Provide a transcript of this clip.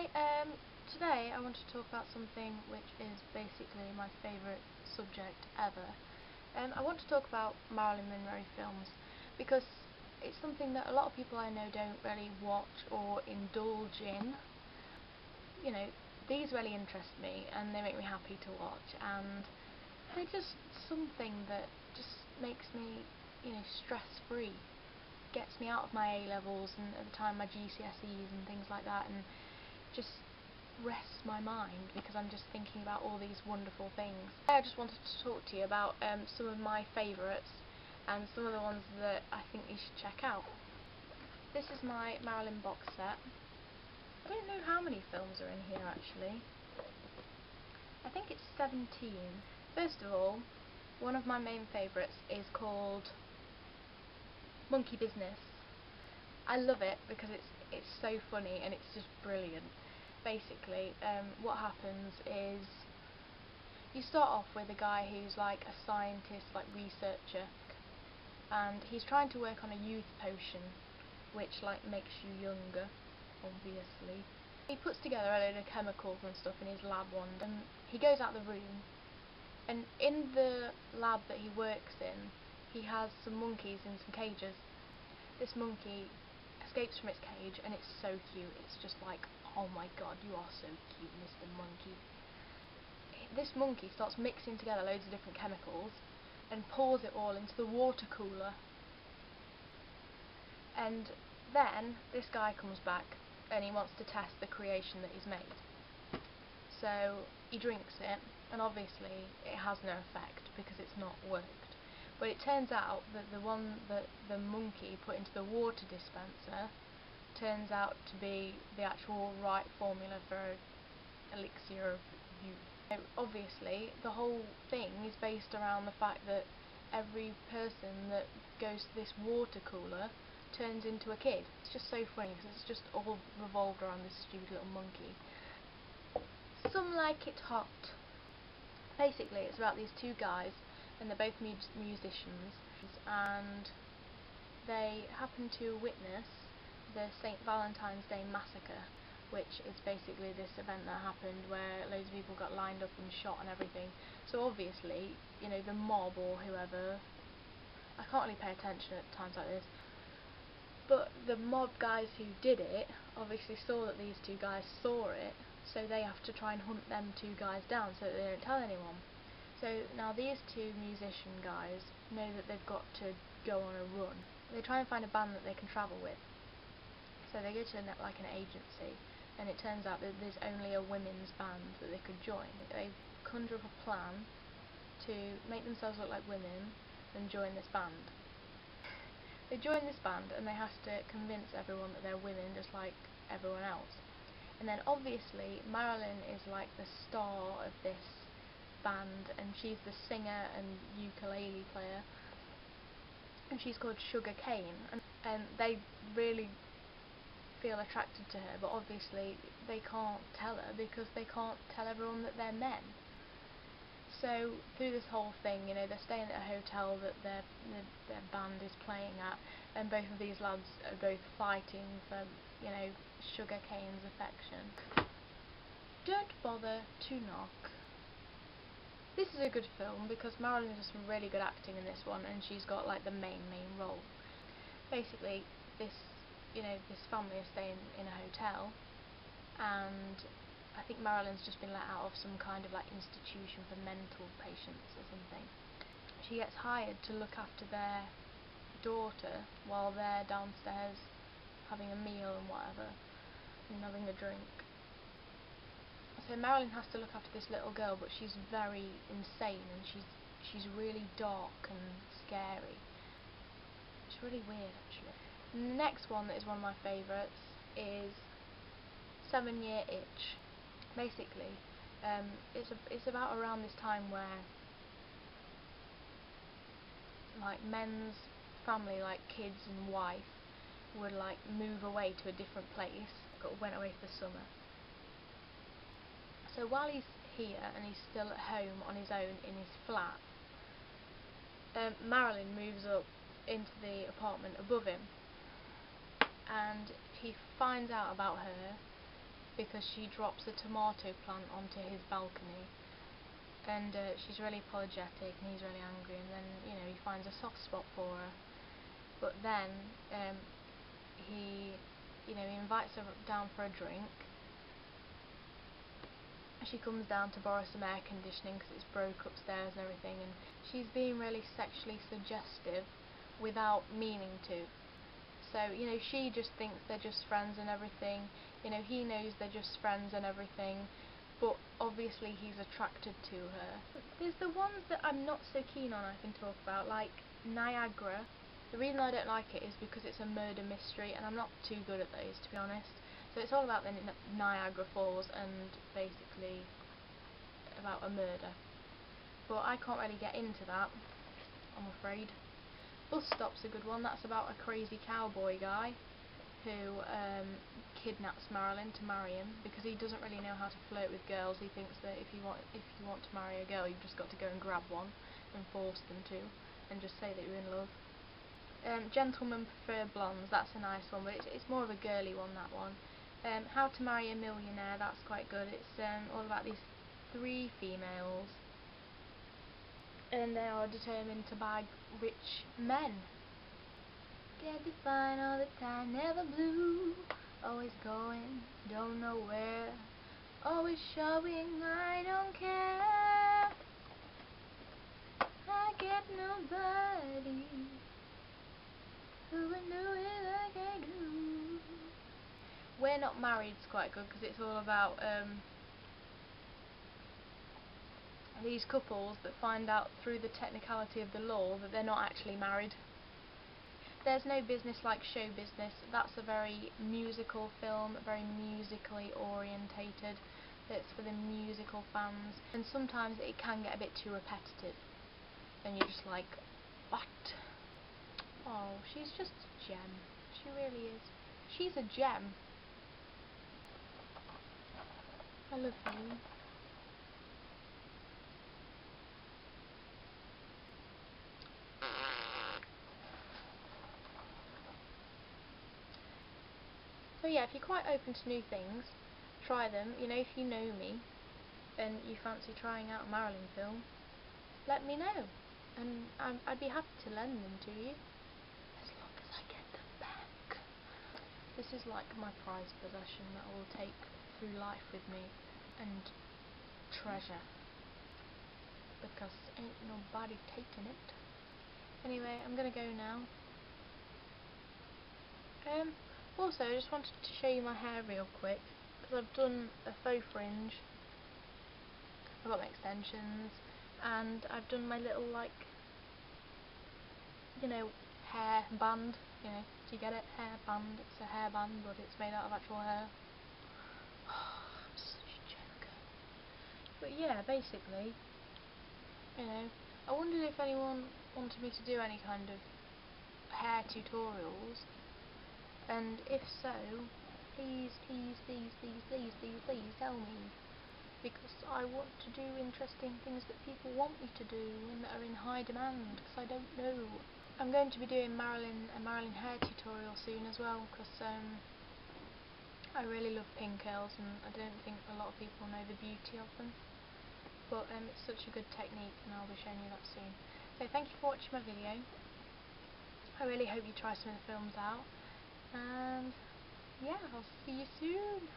Hi, today I want to talk about something which is basically my favourite subject ever. I want to talk about Marilyn Monroe films because it's something that a lot of people I know don't really watch or indulge in. You know, these really interest me and they make me happy to watch, and they're just something that just makes me, stress-free. Gets me out of my A-levels and at the time my GCSEs and things like that, and just rests my mind because I'm just thinking about all these wonderful things. I just wanted to talk to you about some of my favourites and some of the ones that I think you should check out. This is my Marilyn box set. I don't know how many films are in here actually. I think it's 17. First of all, one of my main favourites is called Monkey Business. I love it because it's so funny and it's just brilliant. Basically, what happens is you start off with a guy who's like a scientist, like researcher, and he's trying to work on a youth potion which like makes you younger, obviously. He puts together a load of chemicals and stuff in his lab one day, and he goes out the room, and in the lab that he works in he has some monkeys in some cages. This monkey escapes from its cage and it's so cute. It's just like, oh my god, you are so cute, Mr. Monkey. This monkey starts mixing together loads of different chemicals and pours it all into the water cooler. And then this guy comes back and he wants to test the creation that he's made. So he drinks it, and obviously it has no effect because it's not worked. But it turns out that the one that the monkey put into the water dispenser turns out to be the actual right formula for elixir of youth. So obviously the whole thing is based around the fact that every person that goes to this water cooler turns into a kid. It's just so funny because it's just all revolved around this stupid little monkey. Some like it hot. Basically it's about these two guys, and they're both musicians, and they happen to witness the St. Valentine's Day massacre, which is basically this event that happened where loads of people got lined up and shot and everything. So obviously, the mob or whoever, I can't really pay attention at times like this, but the mob guys who did it obviously saw that these two guys saw it, so they have to try and hunt them two guys down so that they don't tell anyone. So now these two musician guys know that they've got to go on a run. They try and find a band that they can travel with. So they go to an agency, and it turns out that there's only a women's band that they could join. They conjure up a plan to make themselves look like women and join this band. They join this band and they have to convince everyone that they're women just like everyone else. And then obviously Marilyn is like the star of this band, and she's the singer and ukulele player, and she's called Sugar Cane, and they really feel attracted to her, but obviously they can't tell her because they can't tell everyone that they're men. So through this whole thing, they're staying at a hotel that their band is playing at, and both of these lads are both fighting for Sugar Cane's affection. Don't bother to knock. This is a good film because Marilyn does some really good acting in this one, and she's got like the main role. Basically, this family is staying in a hotel, and I think Marilyn's just been let out of some kind of like institution for mental patients or something. She gets hired to look after their daughter while they're downstairs having a meal and whatever, and having a drink. So Marilyn has to look after this little girl, but she's very insane, and she's really dark and scary. It's really weird actually. The next one that is one of my favourites is 7 Year Itch. Basically, it's about around this time where like men's family, like kids and wife, would like move away to a different place, went away for the summer. So while he's here and he's still at home on his own in his flat, Marilyn moves up into the apartment above him, and he finds out about her because she drops a tomato plant onto his balcony, and she's really apologetic and he's really angry, and then he finds a soft spot for her. But then he invites her down for a drink. She comes down to borrow some air conditioning because it's broke upstairs and everything, and she's being really sexually suggestive without meaning to. So she just thinks they're just friends and everything. He knows they're just friends and everything, but obviously he's attracted to her. There's the ones that I'm not so keen on I can talk about, like Niagara. The reason I don't like it is because it's a murder mystery, and I'm not too good at those, to be honest. So it's all about the Niagara Falls and basically about a murder. But I can't really get into that, I'm afraid. Bus Stop's a good one. That's about a crazy cowboy guy who kidnaps Marilyn to marry him because he doesn't really know how to flirt with girls. He thinks that if you want to marry a girl, you've just got to go and grab one and force them to, and just say that you're in love. Gentlemen Prefer Blondes, that's a nice one, but it's more of a girly one, that one. How to Marry a Millionaire, that's quite good. It's all about these 3 females, and they are determined to bag rich men. Get defined all the time, never blue, always going, don't know where, always showing I don't care. I get nobody who would do it like I do. We're Not Married's quite good because it's all about these couples that find out through the technicality of the law that they're not actually married. There's No Business Like Show Business. That's a very musical film, very musically orientated. It's for the musical fans, and sometimes it can get a bit too repetitive and you're just like, what? Oh, she's just a gem. She really is. She's a gem. I love you. So yeah, if you're quite open to new things, try them. If you know me and you fancy trying out a Marilyn film, let me know, and I'd be happy to lend them to you, as long as I get them back. This is like my prized possession that I will take through life with me and treasure, because ain't nobody taking it. Anyway, I'm gonna go now. Also, I just wanted to show you my hair real quick, because I've done a faux fringe, I've got my extensions, and I've done my little, like, hair band, do you get it? Hair band. It's a hair band, but it's made out of actual hair. Oh, I'm such a joker. But yeah, basically, I wondered if anyone wanted me to do any kind of hair tutorials, and if so, please tell me, because I want to do interesting things that people want me to do and that are in high demand, because I don't know. I'm going to be doing a Marilyn hair tutorial soon as well, because I really love pin curls, and I don't think a lot of people know the beauty of them, but it's such a good technique, and I'll be showing you that soon. So thank you for watching my video. I really hope you try some of the films out, and yeah, I'll see you soon.